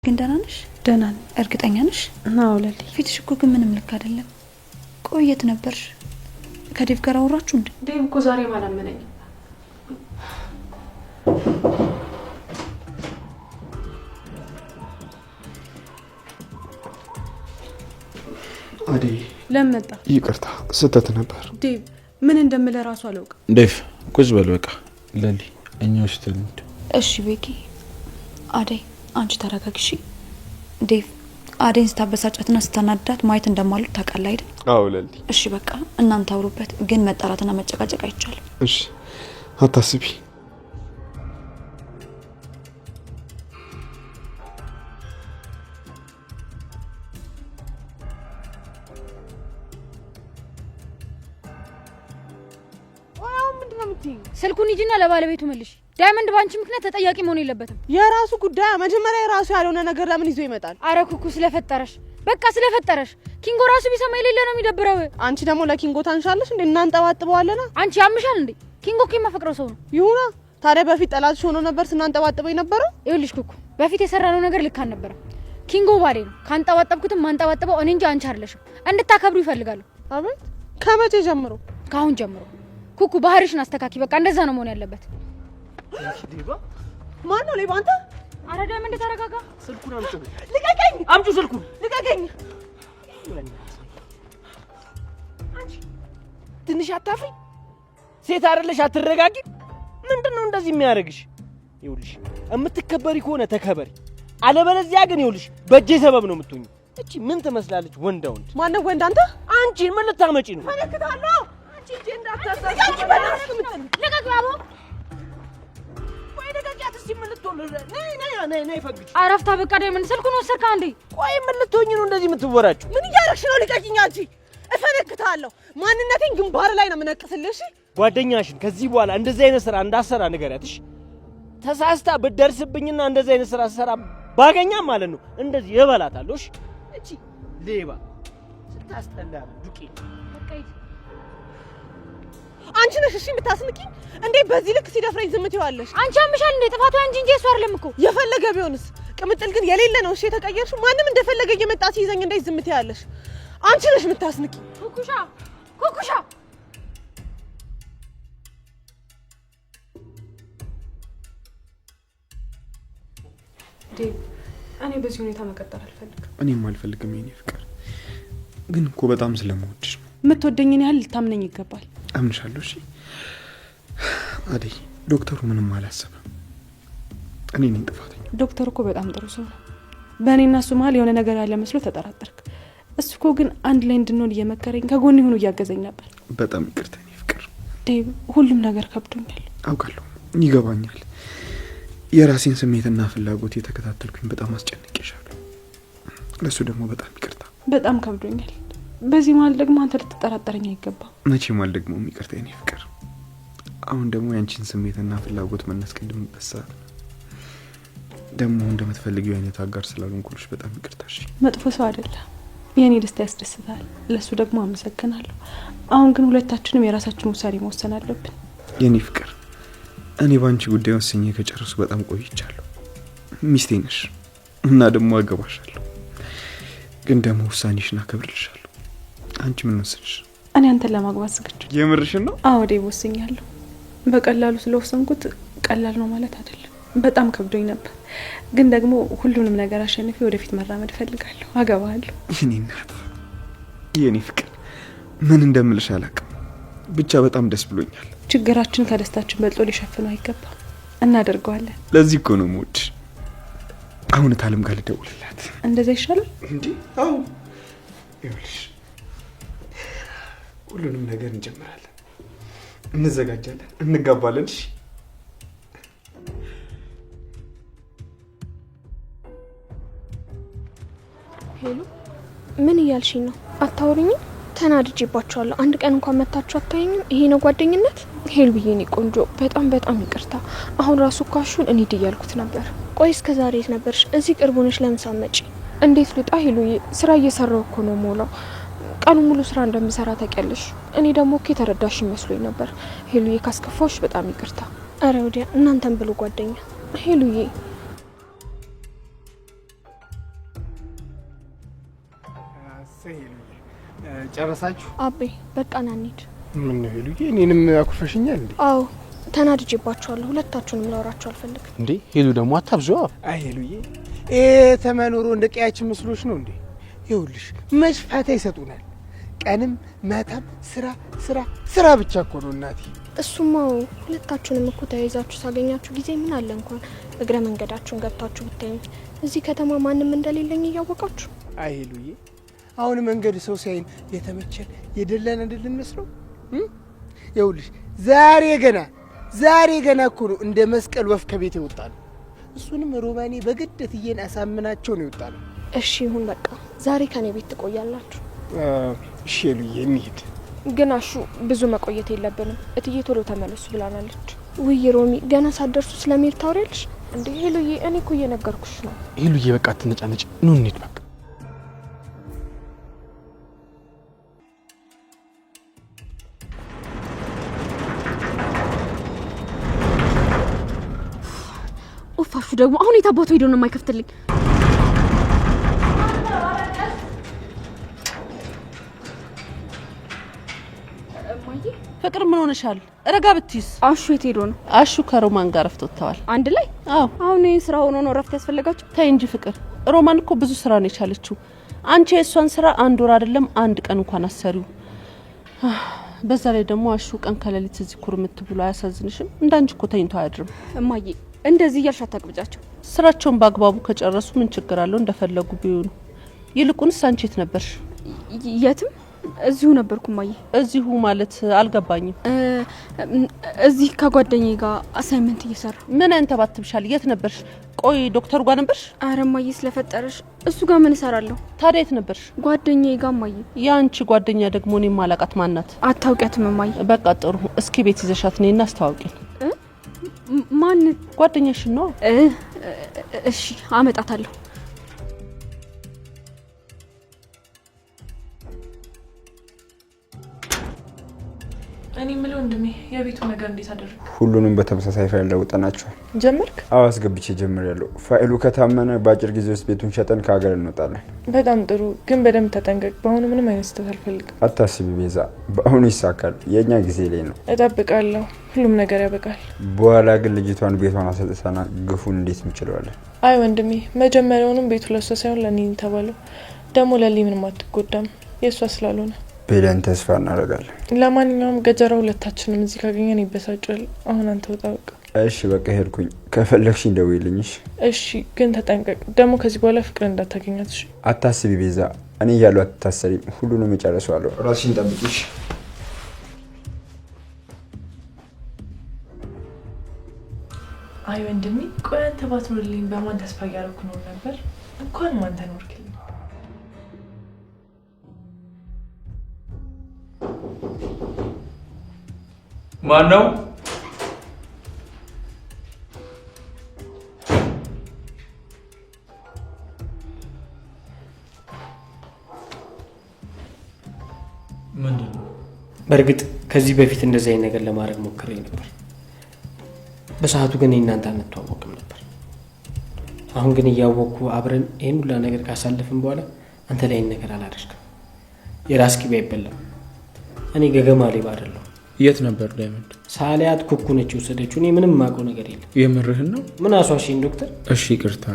ግን ደህና ነሽ? ደህና ነኝ። እርግጠኛ ነሽ? አዎ ለሊ። ፊትሽ እኮ ግን ምንም ልክ አይደለም። ቆየት ነበርሽ? ከዴቭ ጋር አወራችሁ እንዴ? ዴቭ እኮ ዛሬ ማላመነኝ። አዴ ለምን መጣ? ይቅርታ ስተት ነበር። ዴቭ ምን እንደምለ ራሱ አላውቅም። ዴቭ ቁጭ በል በቃ። ለሊ እኛው ስትልንድ። እሺ ቤኪ። አደይ አንቺ ተረጋግሺ። ዴቭ አደይን ስታበሳጫትና ስታናዳት ማየት እንደማሉት ታውቃለህ አይደል? አዎ ለሊ። እሺ በቃ እናንተ አውሩበት፣ ግን መጣላትና መጨቃጨቅ አይቻልም። እሺ አታስቢ። ስልኩን ይጂና ለባለቤቱ መልሽ። ዳይመንድ ባንቺ ምክንያት ተጠያቂ መሆን የለበትም። የራሱ ጉዳይ። መጀመሪያ የራሱ ያልሆነ ነገር ለምን ይዞ ይመጣል? አረ ኩኩ ስለፈጠረሽ በቃ ስለፈጠረሽ። ኪንጎ ራሱ ቢሰማ የሌለ ነው የሚደብረው። አንቺ ደግሞ ለኪንጎ ታንሻለሽ እንዴ? እናንጠባጥበዋለና። አንቺ ያምሻል እንዴ? ኪንጎ እኮ የማፈቅረው ሰው ነው። ይሁና ታዲያ በፊት ጠላትሽ ሆኖ ነበር ስናንጠባጥበው የነበረው? ይኸውልሽ ኩኩ በፊት የሰራነው ነገር ልክ አልነበረም። ኪንጎ ባሌ ነው። ካንጠባጠብኩትም ማንጠባጥበው እኔ እንጂ አንቺ አይደለሽም። እንድታከብሩ ይፈልጋሉ። አቤት ከመቼ ጀምሮ? ካሁን ጀምሮ። ኩኩ ባህሪሽን አስተካኪ። በቃ እንደዛ ነው መሆን ያለበት። ሌባ ማን ነው ሌባ? አንተ። አረ ዳይመንድ ተረጋጋ። ስልኩን አምጪ። ልቀቀኝ! አምጪ ስልኩን። ልቀቀኝ! አንቺ ትንሽ አታፍሪ? ሴት አይደለሽ? አትረጋጊ? ምንድነው እንደዚህ የሚያደርግሽ? ይኸውልሽ የምትከበሪ ከሆነ ተከበሪ፣ አለበለዚያ ግን ይኸውልሽ በእጄ ሰበብ ነው የምትሆኚ። እቺ ምን ትመስላለች? ወንዳ ወንድ። ማን ነው ወንድ? አንተ። አንቺን ምን ልታመጪ ነው? ፈለክታለሁ። አንቺ እጄ እንዳታሳስ። ልቀቅ ባቦ። ነይ ፈግጭ። አረፍታ በቃ ዳይመንድ ስልኩን ወሰድካ እንዴ? ቆይ ምን ልትሆኚ ነው እንደዚህ የምትወራጩ? ምን እያደረግሽ ነው? ልቀቂኝ! አንቺ እፈነክታለሁ። ማንነቴን ግንባር ላይ ነው የምነቅስልሽ። ጓደኛሽን ከዚህ በኋላ እንደዚህ አይነት ስራ እንዳሰራ ንገሪያትሽ። ተሳስታ ብትደርስብኝና እንደዚህ አይነት ስራ ሰራ ባገኛ ማለት ነው እንደዚህ ይበላታለሁ። እሺ እቺ ሌባ ስታስጠላ ዱቄት። አንቺ ነሽ እሺ የምታስንቂኝ እንዴ? በዚህ ልክ ሲደፍረኝ ዝም ትይዋለሽ? አንቺ አምሻል እንዴ? ጥፋቱ አንቺ እንጂ እሱ አይደለም እኮ። የፈለገ ቢሆንስ? ቅምጥል ግን የሌለ ነው እሺ የተቀየርሽው። ማንም እንደፈለገ እየመጣ ሲይዘኝ እንዴ ዝም ትያለሽ? አንቺ ነሽ የምታስንቂኝ። ኩኩሻ ኩኩሻ ዴቭ እኔ በዚህ ሁኔታ መቀጠል አልፈልግም። እኔም አልፈልግም የኔ ፍቅር፣ ግን እኮ በጣም ስለምወድሽ ነው። የምትወደኝን ያህል ልታምነኝ ይገባል። አምንሻለሁ። እሺ አደይ፣ ዶክተሩ ምንም አላሰበም። እኔ ነኝ ጥፋተኛ። ዶክተሩ እኮ በጣም ጥሩ ሰው ነው። በእኔና እሱ መሀል የሆነ ነገር ያለ መስሎ ተጠራጠርክ። እሱ እኮ ግን አንድ ላይ እንድንሆን እየመከረኝ ከጎን ሆኖ እያገዘኝ ነበር። በጣም ይቅርታ የኔ ፍቅር። ዴቭ ሁሉም ነገር ከብዶኛል። አውቃለሁ፣ ይገባኛል። የራሴን ስሜትና ፍላጎት የተከታተልኩኝ በጣም አስጨንቄሻለሁ። ለሱ ደግሞ በጣም ይቅርታ። በጣም ከብዶኛል። በዚህ መሀል ደግሞ አንተ ልትጠራጠረኝ አይገባም። መቼም አልደግመውም ይቅርታ የኔ ፍቅር። አሁን ደግሞ ያንቺን ስሜትና ፍላጎት መናስቀድምበት ሰዓት ነው። ደግሞ እንደምትፈልጊው አይነት አጋር ስላልሆንኩልሽ በጣም ይቅርታ። እሺ መጥፎ ሰው አይደለም። የኔ ደስታ ያስደስታል። ለሱ ደግሞ አመሰግናለሁ። አሁን ግን ሁለታችንም የራሳችን ውሳኔ መወሰን አለብን። የኔ ፍቅር፣ እኔ ባንቺ ጉዳይ ወስኜ ከጨረሱ በጣም ቆይቻለሁ። ሚስቴ ነሽ እና ደግሞ አገባሻለሁ። ግን ደግሞ ውሳኔሽን አከብርልሻለሁ። አንቺ ምን ወሰንሽ? እኔ አንተን ለማግባት ዝግጁ። የምርሽን ነው? አዎ ዴቭ ወስኛለሁ። በቀላሉ ስለወሰንኩት ቀላል ነው ማለት አይደለም። በጣም ከብዶኝ ነበር፣ ግን ደግሞ ሁሉንም ነገር አሸንፌ ወደፊት መራመድ እፈልጋለሁ። አገባለሁ። የኔ እናት፣ የኔ ፍቅር፣ ምን እንደምልሽ አላውቅም። ብቻ በጣም ደስ ብሎኛል። ችግራችን ከደስታችን በልጦ ሊሸፍነው አይገባም። እናደርገዋለን። ለዚህ እኮ ነው የምወድሽ። አሁን ታለም ጋር ልደውልላት። እንደዛ ይሻላል እንዴ? አዎ ይኸውልሽ፣ ሁሉንም ነገር እንጀምራለን፣ እንዘጋጃለን፣ እንጋባለን። እሺ ሄሎ፣ ምን እያልሽኝ ነው? አታወሪኝም? ተናድጄባቸዋለሁ። አንድ ቀን እንኳን መታችሁ አታየኝም? ይሄ ነው ጓደኝነት? ሄሉዬ የኔ ቆንጆ በጣም በጣም ይቅርታ። አሁን ራሱ ካሹን እንሂድ እያልኩት ነበር። ቆይ እስከ ዛሬ የት ነበርሽ? እዚህ ቅርብ ሆነሽ ለምን ሳትመጪ? እንዴት ልውጣ ሄሉዬ? ስራ እየሰራሁ እኮ ነው ሞላው። ቀኑ ሙሉ ስራ እንደምሰራ ታውቂያለሽ። እኔ ደግሞ እኮ የተረዳሽ መስሎኝ ነበር። ሄሉዬ ካስከፋሽ በጣም ይቅርታ። አረ ወዲያ እናንተን ብሎ ጓደኛ ሄሉዬ ጨረሳችሁ? አቤ በቃ ና እንሂድ። ምን ነው ሄሉዬ፣ እኔንም አኩርፈሽኛል እንዴ? አዎ ተናድጄባችኋለሁ። ሁለታችሁንም ላወራችሁ አልፈልግም። እንዴ ሄሉ ደግሞ አታብዥዋ። አይ ሄሉዬ፣ ተመኖሩ እንደ ቀያችን መስሎሽ ነው እንዴ? ይኸውልሽ መች ፋታ ይሰጡናል? ቀንም ማታም ስራ ስራ ስራ ብቻ እኮ ነው እናቴ። እሱማ ሁለታችሁንም እኮ ተያይዛችሁ ሳገኛችሁ ጊዜ ምን አለ እንኳን እግረ መንገዳችሁን ገብታችሁ ብታዩኝ። እዚህ ከተማ ማንም እንደሌለኝ እያወቃችሁ። አይ ሄሉዬ፣ አሁን መንገድ ሰው ሳይን የተመቸን የደላን አይደለም መስለው። ይኸውልሽ ዛሬ ገና እኮ ነው እንደ መስቀል ወፍ ከቤት ይወጣል። እሱንም ሮማኔ በግደት እየን አሳምናቸው ነው ይወጣል። እሺ ይሁን በቃ ዛሬ ከኔ ቤት ትቆያላችሁ። እሺ ሄሉዬ እንሂድ። ግን አሹ ብዙ መቆየት የለብንም። እትዬ ቶሎ ተመለሱ ብላናለች። ውይ ሮሚ ገና ሳትደርሱ ስለመሄድ ታወሪያለሽ እንዴ? ሄሉዬ እኔ እኮ እየነገርኩሽ ነው። ሄሉዬ በቃ አትነጫነጭ፣ ኑ እንሂድ በቃ። ኡፋሹ ደግሞ አሁን የታባቱ ሄዶ ነው የማይከፍትልኝ። ፍቅር ምን ሆነሻል? ረጋ ብትይስ። አሹ የት ሄዶ ነው? አሹ ከሮማን ጋር ረፍቶታል። አንድ ላይ? አዎ። አሁን ይሄ ስራ ሆኖ ነው ረፍት ያስፈልጋችሁ? ተይ እንጂ ፍቅር፣ ሮማን እኮ ብዙ ስራ ነው የቻለችው። አንቺ የእሷን ስራ አንድ ወር አይደለም አንድ ቀን እንኳን አሰሪው። በዛ ላይ ደግሞ አሹ ቀን ከሌሊት እዚህ ኩርምት ብሎ አያሳዝንሽም? እንዳንቺ እኮ ተኝቶ አያድርም። እማዬ እንደዚህ እያልሽ አታቅብጫቸው። ስራቸውን በአግባቡ ከጨረሱ ምን ችግር አለው? እንደፈለጉ ቢሆኑ። ይልቁንስ አንቺ የት ነበርሽ? የትም እዚሁ ነበርኩ እማዬ። እዚሁ ማለት አልገባኝም። እዚህ ከጓደኛዬ ጋር አሳይመንት እየሰራ። ምን አንተባትብሻል? የት ነበርሽ? ቆይ ዶክተር ጋር ነበርሽ? አረ እማዬ ስለፈጠረሽ እሱ ጋር ምን እሰራለሁ? ታዲያ የት ነበርሽ? ጓደኛዬ ጋር እማዬ። የአንቺ ጓደኛ ደግሞ እኔ ማላቃት ማናት? አታውቂያትም እማዬ? በቃ ጥሩ። እስኪ ቤት ይዘሻት ነይና አስተዋውቂን። ማን? ጓደኛሽን ነው። እሺ አመጣታለሁ። እኔ የምለው ወንድሜ የቤቱ ነገር እንዴት አደረግ? ሁሉንም በተመሳሳይ ፋይል ለውጠናቸዋል። ጀመርክ? አዎ አስገብቼ ጀምሬያለሁ። ፋይሉ ከታመነ በአጭር ጊዜ ውስጥ ቤቱን ሸጠን ከሀገር እንወጣለን። በጣም ጥሩ፣ ግን በደንብ ተጠንቀቅ። በአሁኑ ምንም አይነት ስህተት አልፈልግም። አታስቢ ቤዛ፣ በአሁኑ ይሳካል። የእኛ ጊዜ ላይ ነው። እጠብቃለሁ። ሁሉም ነገር ያበቃል። በኋላ ግን ልጅቷን ቤቷን አሰጥተና ግፉን እንዴት እንችለዋለን? አይ ወንድሜ፣ መጀመሪያውንም ቤቱ ለሷ ሳይሆን ለእኔ ተባለው። ደግሞ ለሊ ምንም አትጎዳም የእሷ ስላልሆነ ብለን ተስፋ እናደርጋለን። ለማንኛውም ገጀራ ሁለታችንም እዚህ ካገኘን ይበሳጫል። አሁን አንተ ወጣ በቃ። እሺ በቃ ሄድኩኝ። ከፈለግሽኝ ደውይልኝ። እሺ ግን ተጠንቀቅ። ደግሞ ከዚህ በኋላ ፍቅር እንዳታገኛት። እሺ አታስቢ ቤዛ፣ እኔ እያለሁ አትታሰሪም። ሁሉንም እጨርሰዋለሁ። ራስሽን ጠብቂሽ። አይ ወንድሜ፣ ቆይ አንተ ባትኖርልኝ በማን ተስፋ እያደረኩ ነው ነበር። እንኳን አንተ ኖርክልኝ። ማን ነው? ምንድን ነው? በእርግጥ ከዚህ በፊት እንደዚህ አይነት ነገር ለማድረግ ሞክሬ ነበር። በሰዓቱ ግን እናንተ አንተዋወቅም ነበር። አሁን ግን እያወቅኩ አብረን ይህን ሁላ ነገር ካሳለፍን በኋላ አንተ ላይ ነገር አላደርግም። የራስ ቂቤ አይበላም። እኔ ገገማ ሌባ አይደለሁ። የት ነበር ዳይመንድ? ሳሊያት ኩኩ ነች የወሰደችው። እኔ ምንም የማውቀው ነገር የለም። የምርህን ነው? ምን አሷሽኝ ዶክተር? እሺ ይቅርታ፣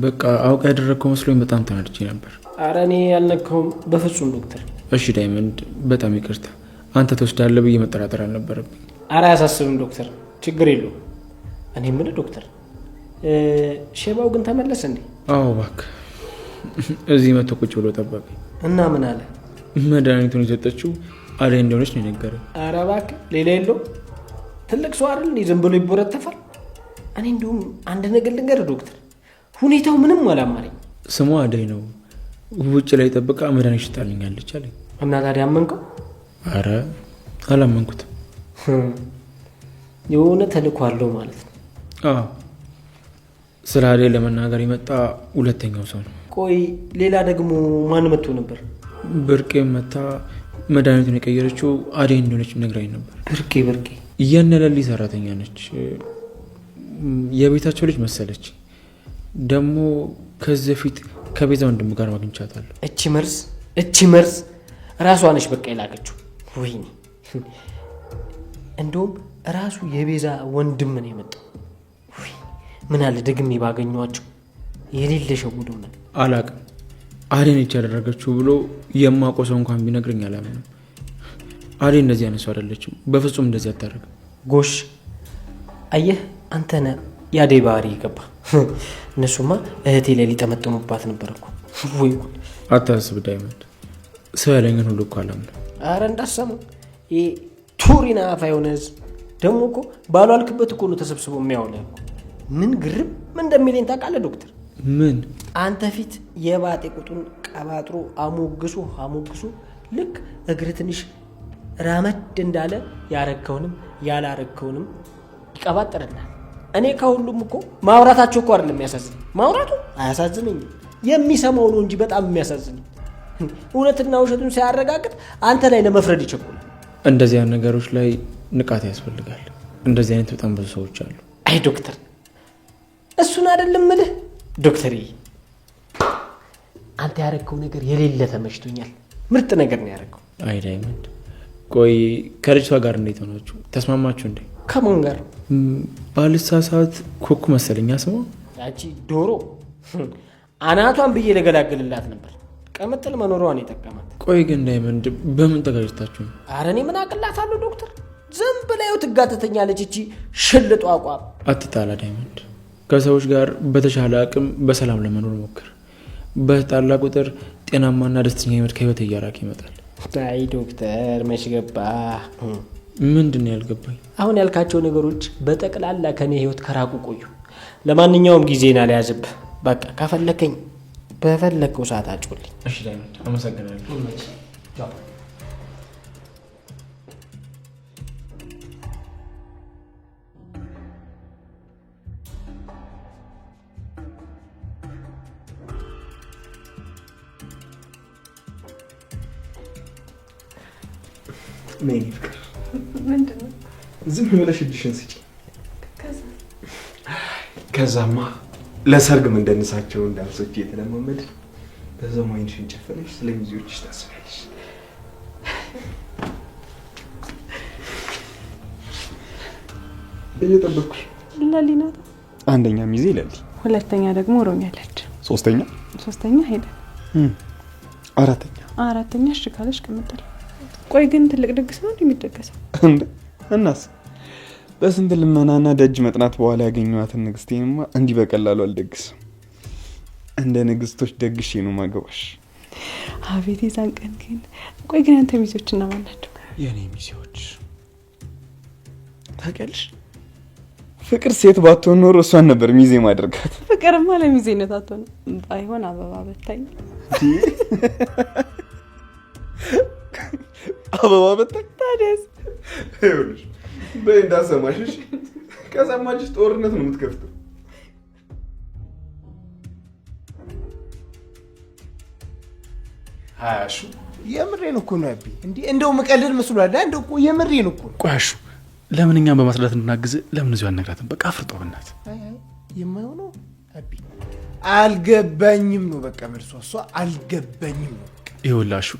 በቃ አውቃ ያደረግከው መስሎኝ በጣም ተናድጄ ነበር። አረ እኔ ያልነካውም በፍጹም ዶክተር። እሺ ዳይመንድ፣ በጣም ይቅርታ። አንተ ትወስዳለህ ብዬ መጠራጠር አልነበረብኝ። አረ አያሳስብም ዶክተር፣ ችግር የለውም። እኔ የምልህ ዶክተር፣ ሼባው ግን ተመለሰ እንዴ? አዎ እባክህ፣ እዚህ መጥቶ ቁጭ ብሎ ጠበቀ። እና ምን አለ? መድኃኒቱን የሰጠችው አደይ እንደሆነች ነው የነገረኝ። አረ እባክህ፣ ሌላ የለው። ትልቅ ሰው አይደል? ዝም ብሎ ይቦረተፋል። እኔ እንዲሁም አንድ ነገር ልንገርህ ዶክተር፣ ሁኔታው ምንም አላማረኝ። ስሟ አደይ ነው። ውጭ ላይ ጠብቃ መድኃኒት ሽጣልኛለች አለኝ። እና ታዲያ አመንከው? አረ አላመንኩትም። የሆነ ተልእኮ አለው ማለት ነው። አዎ፣ ስለ አደይ ለመናገር የመጣ ሁለተኛው ሰው ነው። ቆይ ሌላ ደግሞ ማን መጥቶ ነበር? ብርቄ መታ መድኃኒቱን የቀየረችው አደይ እንደሆነች ነግራኝ ነበር። ብርቄ የነለሊ ሰራተኛ ነች። የቤታቸው ልጅ መሰለች። ደግሞ ከዚህ በፊት ከቤዛ ወንድም ጋር ማግኝቻታለሁ። እቺ መርዝ እቺ መርዝ ራሷ ነች በቃ የላከችው። ወይኔ እንደውም ራሱ የቤዛ ወንድም ነው የመጣው። ምን አለ ደግሜ ባገኘኋቸው የሌለ ሸውዶናል። አላቅም አዴን እጅ ያደረገችው ብሎ የማውቀው ሰው እንኳን ቢነግረኝ አላምንም። አዴ እንደዚህ አይነት ሰው አይደለችም። በፍጹም እንደዚህ አታደርግም። ጎሽ አየህ አንተ ነህ ያዴ ባህሪ ይገባ። እነሱማ እህቴ ላይ ሊጠመጥሙባት ነበር እኮ። ወይ አታስብ ዳይመንድ፣ ሰው ያለኝን ሁሉ እኮ አላምንም። አረ እንዳሰሙ ይሄ ቱሪና አፋ የሆነ ህዝብ ደግሞ እኮ ባሏልክበት እኮ ነው ተሰብስቦ የሚያውለው እኮ። ምን ግርም ምን እንደሚለኝ ታውቃለህ ዶክተር? ምን አንተ ፊት የባጤ ቁጡን ቀባጥሮ አሞግሶ ልክ እግር ትንሽ ራመድ እንዳለ ያረከውንም ያላረከውንም ይቀባጥርናል። እኔ ከሁሉም እኮ ማውራታቸው እኮ አይደለም የሚያሳዝን፣ ማውራቱ አያሳዝነኝም፣ የሚሰማው ነው እንጂ በጣም የሚያሳዝን። እውነትና ውሸቱን ሳያረጋግጥ አንተ ላይ ለመፍረድ ይቸኩላል። እንደዚህ አይነት ነገሮች ላይ ንቃት ያስፈልጋል። እንደዚህ አይነት በጣም ብዙ ሰዎች አሉ። አይ ዶክተር እሱን አይደለም ምልህ ዶክተር፣ አንተ ያረከው ነገር የሌለ ተመችቶኛል። ምርጥ ነገር ነው ያረከው። አይ ዳይመንድ፣ ቆይ ከልጅቷ ጋር እንዴት ሆናችሁ? ተስማማችሁ እንዴ? ከማን ጋር? ባልሳሳት ኮኩ መሰለኛ ስሟ። ያቺ ዶሮ አናቷን ብዬ ለገላገልላት ነበር። ቀምጥል መኖሯን የጠቀማት። ቆይ ግን ዳይመንድ በምን ተጋጅታችሁ? አረ እኔ ምን አቅላታለሁ ዶክተር፣ ዝም ብላዩ ትጋተተኛለች እቺ ሽልጧ አቋም። አትጣላ ዳይመንድ፣ ከሰዎች ጋር በተሻለ አቅም በሰላም ለመኖር ሞክር። በጣላ ቁጥር ጤናማና ደስተኛ ህይወት ከህይወት እያራቅ ይመጣል። አይ ዶክተር መች ገባ? ምንድን ነው ያልገባኝ? አሁን ያልካቸው ነገሮች በጠቅላላ ከኔ ህይወት ከራቁ ቆዩ። ለማንኛውም ጊዜና ሊያዝብህ በቃ ካፈለከኝ በፈለከው ሰዓት አጭልኝ። እሺ ዳይመንድ አመሰግናለሁ። ነይ ፍቅር። ምንድነው? ዝም ብለሽ እጅሽን ስጪ። ከዛማ ለሰርግ ምን እንደነሳቸው እንዳንሶች የተለማመድ በዛው አይንሽን ጨፈነሽ ስለ ሚዜዎችሽ ታስቢያለሽ። እየጠበቅኩሽ። ለሊ ናት። አንደኛ ሚዜ ለሊ፣ ሁለተኛ ደግሞ ሮኛለች፣ ሶስተኛ ሄደን፣ አራተኛ እሺ ካለሽ ቀምጠል። ቆይ ግን ትልቅ ድግስ ነው እንደሚደገሰው እንዴ? እናስ በስንት ልመናና ደጅ መጥናት በኋላ ያገኘኋትን ንግስቴንማ እንዲህ በቀላሉ አልደግስም። እንደ ንግስቶች ደግሼ ነው ማገባሽ። አቤት የዛን ቀን ግን። ቆይ ግን አንተ ሚዜዎች እነማን ናቸው? የኔ ሚዜዎች ታውቂያለሽ? ፍቅር ሴት ባትሆን ኖሮ እሷን ነበር ሚዜ ማድረጋት። ፍቅርማ ለሚዜነት አትሆን። ባይሆን አበባ በታኝ። አበባ በታኝ ታዲያስ? ይኸውልሽ በይ እንዳሰማሽሽ። ከሰማችሽ ጦርነት ነው የምትከፍተው። አሹ የምሬን እኮ ነው አቢ። እንዴ እንደው መቀለድ መስሏል። እንደው እኮ የምሬን እኮ ነው። ቆይ አሹ ለምን እኛም በማስረዳት እንድናግዝ ለምን እዚሁ አነግራትም? በቃ አፍርጦ በእናት የማይሆነው አቢ አልገባኝም ነው በቃ መልሷ። እሷ አልገባኝም ነው። ይኸውልህ አሹ